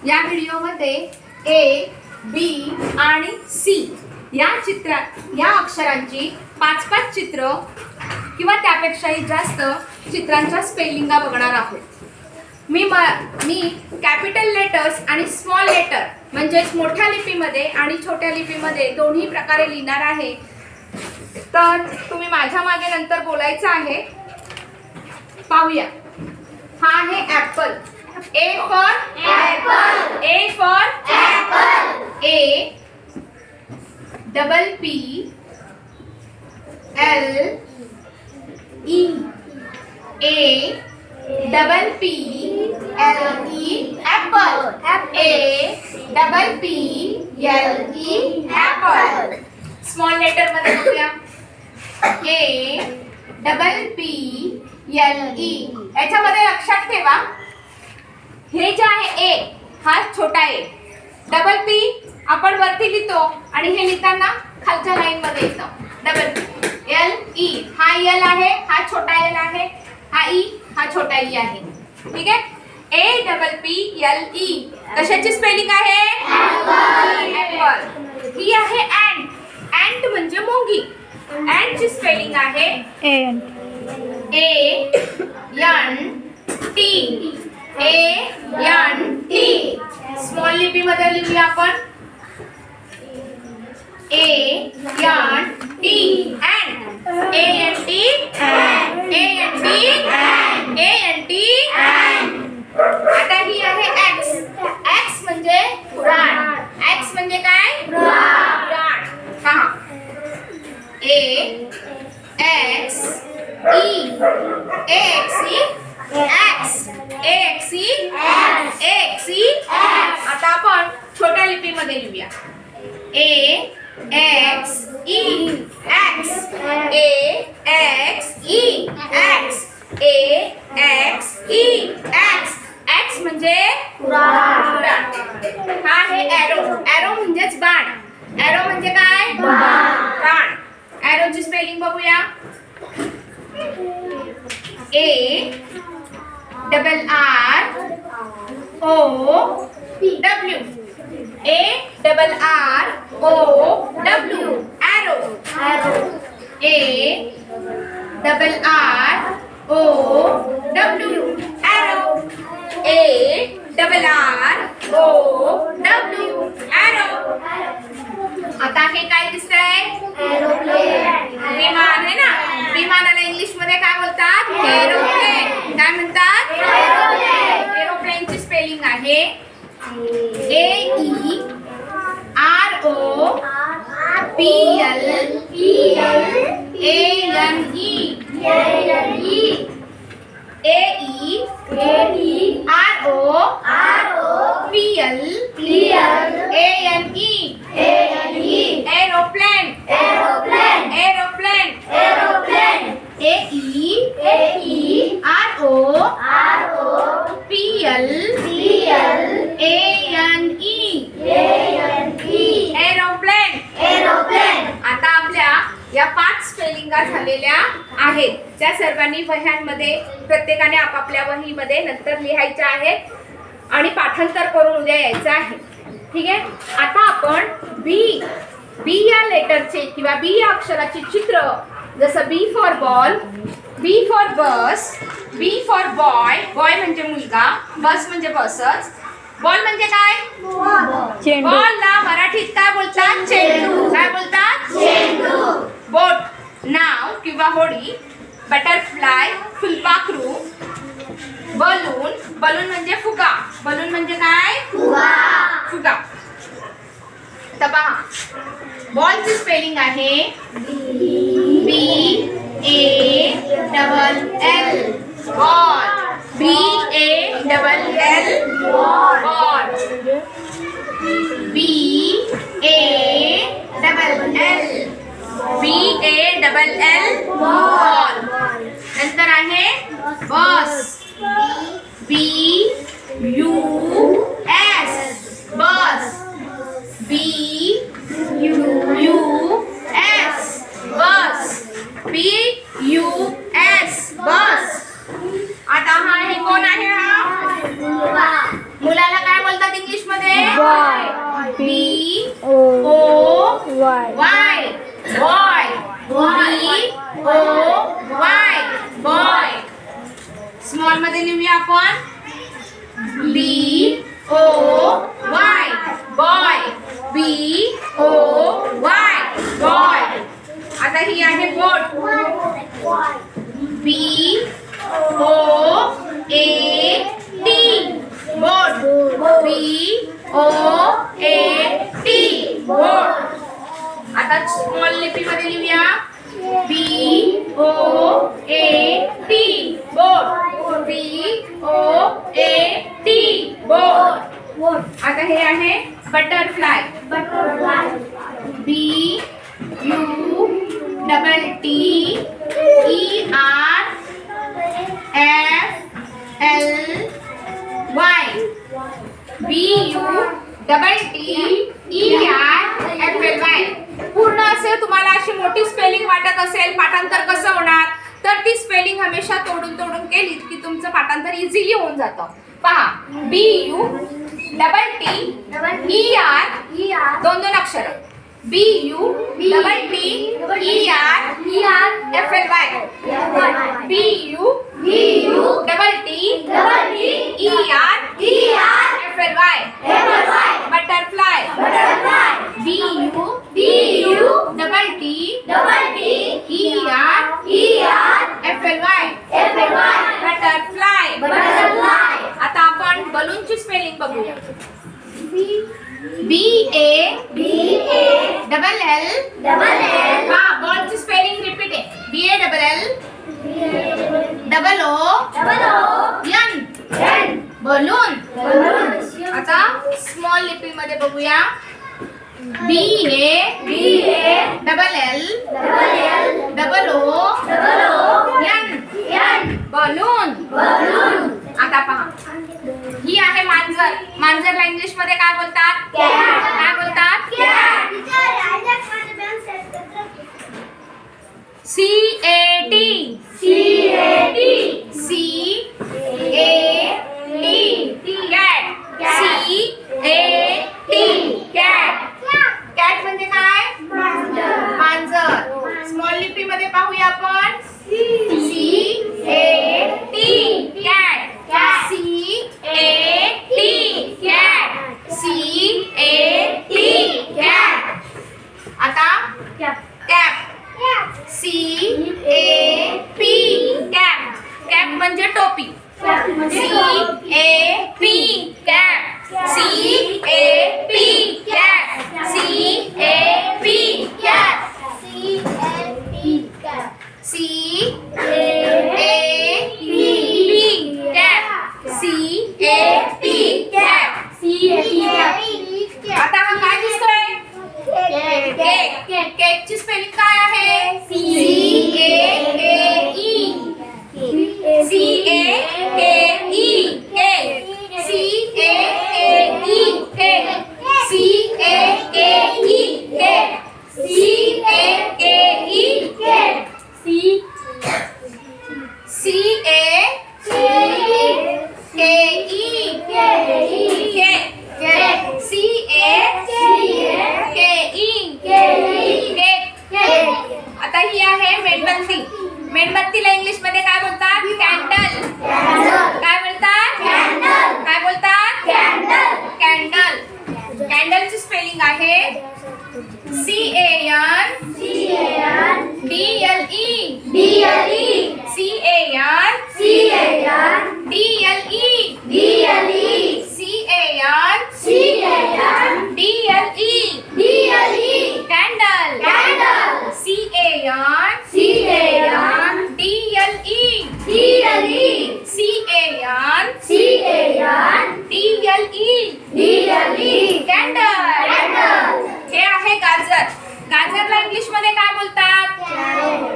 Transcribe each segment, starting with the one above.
या व्हिडिओमध्ये ए, बी आणि सी या अक्षरांची 5-5 चित्र किंवा त्यापेक्षाही जास्त चित्रांच्या स्पेलिंगा बघणार आहोत. मी कॅपिटल लेटर्स आणि स्मॉल लेटर म्हणजेच मोठ्या लिपीमध्ये आणि छोट्या लिपीमध्ये दोन्ही प्रकारे लिहिणार आहे. तर तुम्ही माझ्या मागे नंतर बोलायचं आहे. पाहूया. हा आहे Apple. A for apple. A for apple. A double P L E. A double P L E apple. A double P L E apple. Small letter मध्ये बघूया. A double P L E. याच्यामध्ये लक्षात ठेवा हे जे आहे ए हा छोटा ए, डबल पी आपण वरती लिहितो आणि हे लिहिताना खालच्या लाईन मध्ये येतं. डबल पी एल ई हा एल आहे, हा छोटा एल आहे, हा ई हा छोटा ई आहे. ठीक आहे. A double P L E कशाची स्पेलिंग आहे? ॲपल. ही आहे अँट. अँट म्हणजे मुंगी. अँट ची स्पेलिंग आहे A N T. A N T. Small लिपी मध्ये लिहूया आपण. A N T ant. A N T A N T A N T. आता ही आहे एक्स. एक्स म्हणजे रान. एक्स म्हणजे काय? रान. पहा. ए एक्स ई. ए एक्स ई एक्स. ए एक्स ई ए एक्स ई. आता आपण छोट्या लिपीमध्ये लिहूया. ए एक्स ई एक्स. ए एक्स ई एक्स. ए एक्स ई एक्स. एक्स म्हणजे कुऱ्हाड. हा आहे एरो. एरो म्हणजेच बाण. एरो म्हणजे काय? बाण. एरोची स्पेलिंग बघूया. A double R O W. A double R O W arrow. A double R O W arrow. A double R O W arrow. आता हे काय दिसतंय? विमान आहे ना. विमानाला इंग्लिश मध्ये काय बोलतात? एरोप्लेन. काय म्हणतात? एरोप्लेनची स्पेलिंग आहे A E R O P L A N E. A E R O P L A N E. Aeroplane. Aeroplane. A E R O P L A N E. Aeroplane. आता आपल्या या 5 स्पेलिंगा झालेल्या आहेत. त्या सर्वांनी वह्यांमध्ये प्रत्येकाने आपापल्या वहीमध्ये नंतर लिहायच्या आहेत आणि पाठांतर करून उद्या यायचं आहे. ठीक आहे. आता आपण बी या लेटरचे किंवा बी या अक्षराचे चित्र, जसं B for ball, B for bus, B for boy. Boy म्हणजे मुलगा, बस म्हणजे बसच. बॉल म्हणजे काय? बॉलला मराठीत काय बोलतात? चेंडू. काय बोलतात? चेंडू. बोट नाव किंवा होडी. बटरफ्लाय फुलपाखरू. बलून. बलून म्हणजे फुगा. बलून म्हणजे काय? फुगा. तर पहा. बॉलची स्पेलिंग आहे B A double L. Ball. B A double L ball. B A double L. B A double L ball. नंतर आहे bus. B U S bus. B U S bus. B U S bus. आता हा हे कोण आहे? हा मुलाला काय बोलतात English B O Y boy. B O Y boy. Small मध्ये लिहूया आपण B O Y boy. B O Y boy. आता ही आहे बोट B O A T boat B O A T बोट. आता स्मॉल लिपी मध्ये लिहूया B O A T boat B O A T बोट. आता हे आहे butterfly B U double T E R F L Y B U double T E R F L Y. पूर्ण असेल तुम्हाला अशी मोठी स्पेलिंग वाटत असेल पाठांतर कसं होणार तर ती स्पेलिंग हमेशा तोडून तोडून केली की तुमचं पाठांतर इझिली होऊन जातं. पहा B U double T E R दोन दोन अक्षर B U double T E R F L Y B U double T E R F L Y butterfly B U double T E R F L Y butterfly. आता आपण बलूनची spelling बघूया B A double L हा बॉलची spelling repeat आहे B A double L double O N balloon. आता small लिपी मध्ये बघूया B A double L double O N balloon. आता पहा ही आहे मांजर. मांजरला इंग्लिश मध्ये काय बोलतात काय बोलतात C A T C A T cat C A T cat cat म्हणजे काय मांजर. स्मॉल लिपी मध्ये पाहूया आपण C A T cat C A T cat C A T cat. आता cap C A P cap cap म्हणजे टोपी C A P cap C A P cap C A P cap C A P cap C A P cap. आता हा काय दिसतोय cake. केकची spelling काय आहे C A K E C A K E cake C A K E cake C A K E cake C A K E cake C A K E cake C A K E cake. आता ही आहे मेणबत्ती. मेणबत्तीला English मध्ये काय बोलतात candle. काय बोलतात candle. कॅन्डलची spelling आहे C A N D L E C A N D L E C A N D L E candle C A N D L E C A N D L E candle. हे आहे गाजर. गाजरला English मध्ये काय बोलतात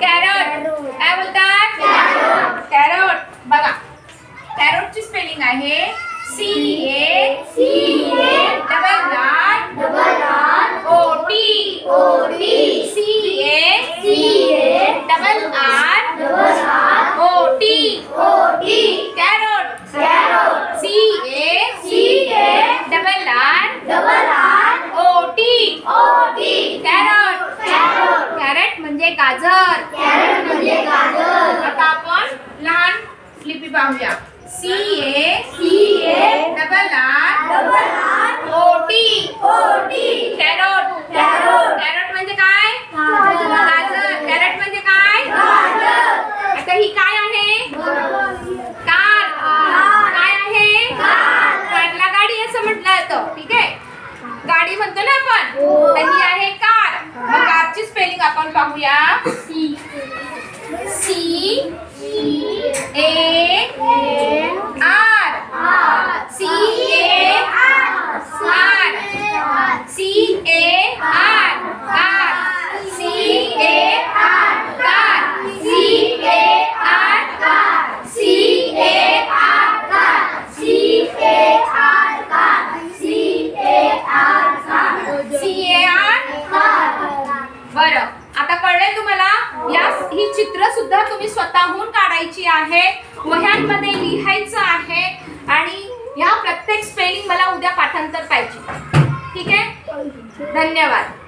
carrot. काय बोलतात carrot. बघा कॅरटची स्पेलिंग आहे C A double R O T C A double R O T carrot C A double R बरं, आता कळलंय तुम्हाला? ही चित्र सुद्धा तुम्ही स्वतःहून काढायची आहे, वह्यांमध्ये लिहायचं आहे आणि ह्या प्रत्येक स्पेलिंग मला उद्या पाठांतर पाहिजे. ठीक आहे, धन्यवाद.